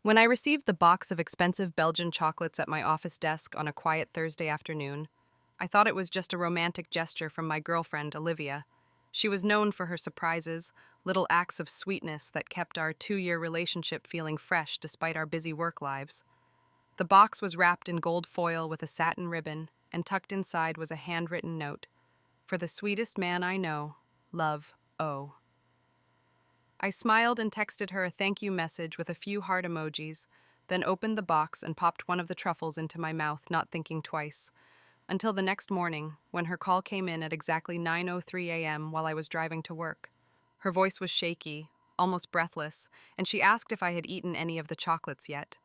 When I received the box of expensive Belgian chocolates at my office desk on a quiet Thursday afternoon, I thought it was just a romantic gesture from my girlfriend, Olivia. She was known for her surprises, little acts of sweetness that kept our 2-year relationship feeling fresh despite our busy work lives. The box was wrapped in gold foil with a satin ribbon, and tucked inside was a handwritten note. For the sweetest man I know, love, O. I smiled and texted her a thank you message with a few heart emojis, then opened the box and popped one of the truffles into my mouth, not thinking twice. Until the next morning, when her call came in at exactly 9:03 a.m. while I was driving to work. Her voice was shaky, almost breathless, and she asked if I had eaten any of the chocolates yet.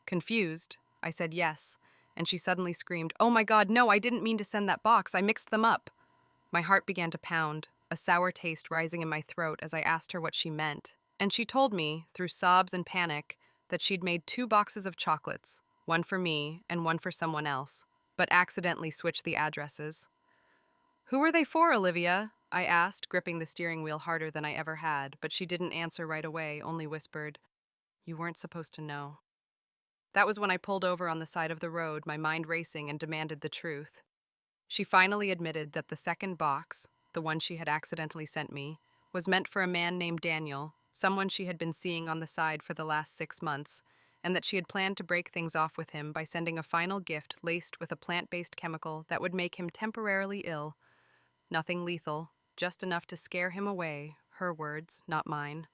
Confused, I said yes, and she suddenly screamed, "Oh my God, no, I didn't mean to send that box, I mixed them up." My heart began to pound, a sour taste rising in my throat as I asked her what she meant. And she told me, through sobs and panic, that she'd made 2 boxes of chocolates, one for me and one for someone else, but accidentally switched the addresses. "Who were they for, Olivia?" I asked, gripping the steering wheel harder than I ever had, but she didn't answer right away, only whispered, "You weren't supposed to know." That was when I pulled over on the side of the road, my mind racing, and demanded the truth. She finally admitted that the second box, the one she had accidentally sent me, was meant for a man named Daniel, someone she had been seeing on the side for the last 6 months, and that she had planned to break things off with him by sending a final gift laced with a plant-based chemical that would make him temporarily ill. Nothing lethal, just enough to scare him away, her words, not mine.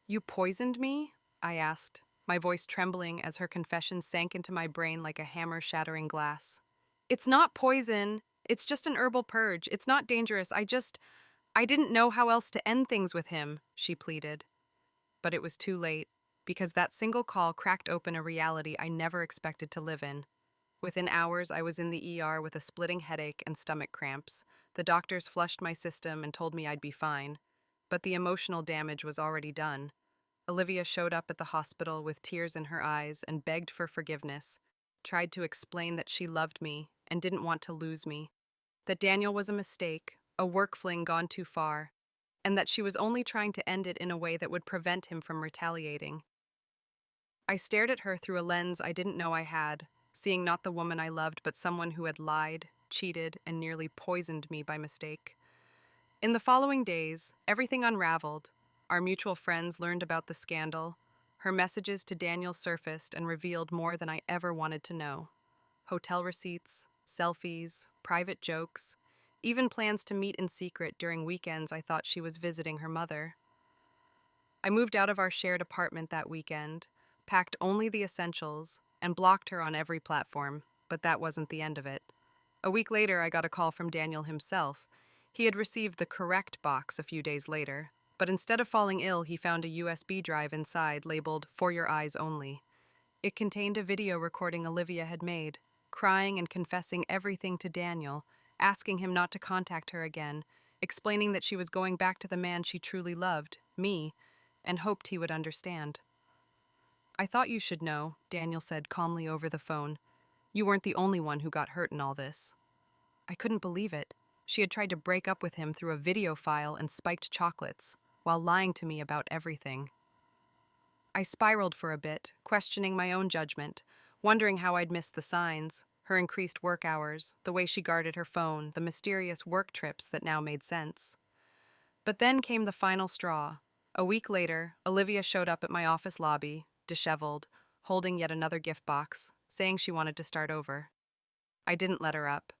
"You poisoned me?" I asked, my voice trembling as her confession sank into my brain like a hammer shattering glass. "It's not poison. It's just an herbal purge. It's not dangerous. I didn't know how else to end things with him," she pleaded. But it was too late, because that single call cracked open a reality I never expected to live in. Within hours, I was in the ER with a splitting headache and stomach cramps. The doctors flushed my system and told me I'd be fine. But the emotional damage was already done. Olivia showed up at the hospital with tears in her eyes and begged for forgiveness, tried to explain that she loved me and didn't want to lose me, that Daniel was a mistake, a work fling gone too far, and that she was only trying to end it in a way that would prevent him from retaliating. I stared at her through a lens I didn't know I had, seeing not the woman I loved but someone who had lied, cheated, and nearly poisoned me by mistake. In the following days, everything unraveled. Our mutual friends learned about the scandal. Her messages to Daniel surfaced and revealed more than I ever wanted to know. Hotel receipts, selfies, private jokes, even plans to meet in secret during weekends I thought she was visiting her mother. I moved out of our shared apartment that weekend, packed only the essentials, and blocked her on every platform, but that wasn't the end of it. A week later, I got a call from Daniel himself. He had received the correct box a few days later, but instead of falling ill, he found a USB drive inside labeled "For Your Eyes Only." It contained a video recording Olivia had made, crying and confessing everything to Daniel, asking him not to contact her again, explaining that she was going back to the man she truly loved, me, and hoped he would understand. "I thought you should know," Daniel said calmly over the phone. "You weren't the only one who got hurt in all this." I couldn't believe it. She had tried to break up with him through a video file and spiked chocolates, while lying to me about everything. I spiraled for a bit, questioning my own judgment, wondering how I'd missed the signs, her increased work hours, the way she guarded her phone, the mysterious work trips that now made sense. But then came the final straw. A week later, Olivia showed up at my office lobby, disheveled, holding yet another gift box, saying she wanted to start over. I didn't let her up.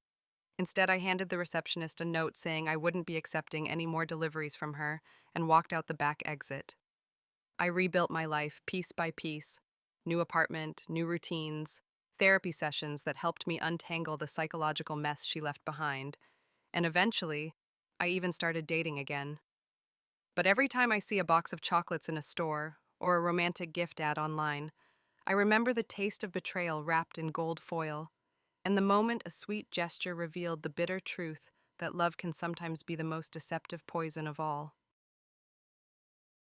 Instead, I handed the receptionist a note saying I wouldn't be accepting any more deliveries from her and walked out the back exit. I rebuilt my life piece by piece. New apartment, new routines, therapy sessions that helped me untangle the psychological mess she left behind, and eventually, I even started dating again. But every time I see a box of chocolates in a store or a romantic gift ad online, I remember the taste of betrayal wrapped in gold foil, and the moment a sweet gesture revealed the bitter truth that love can sometimes be the most deceptive poison of all.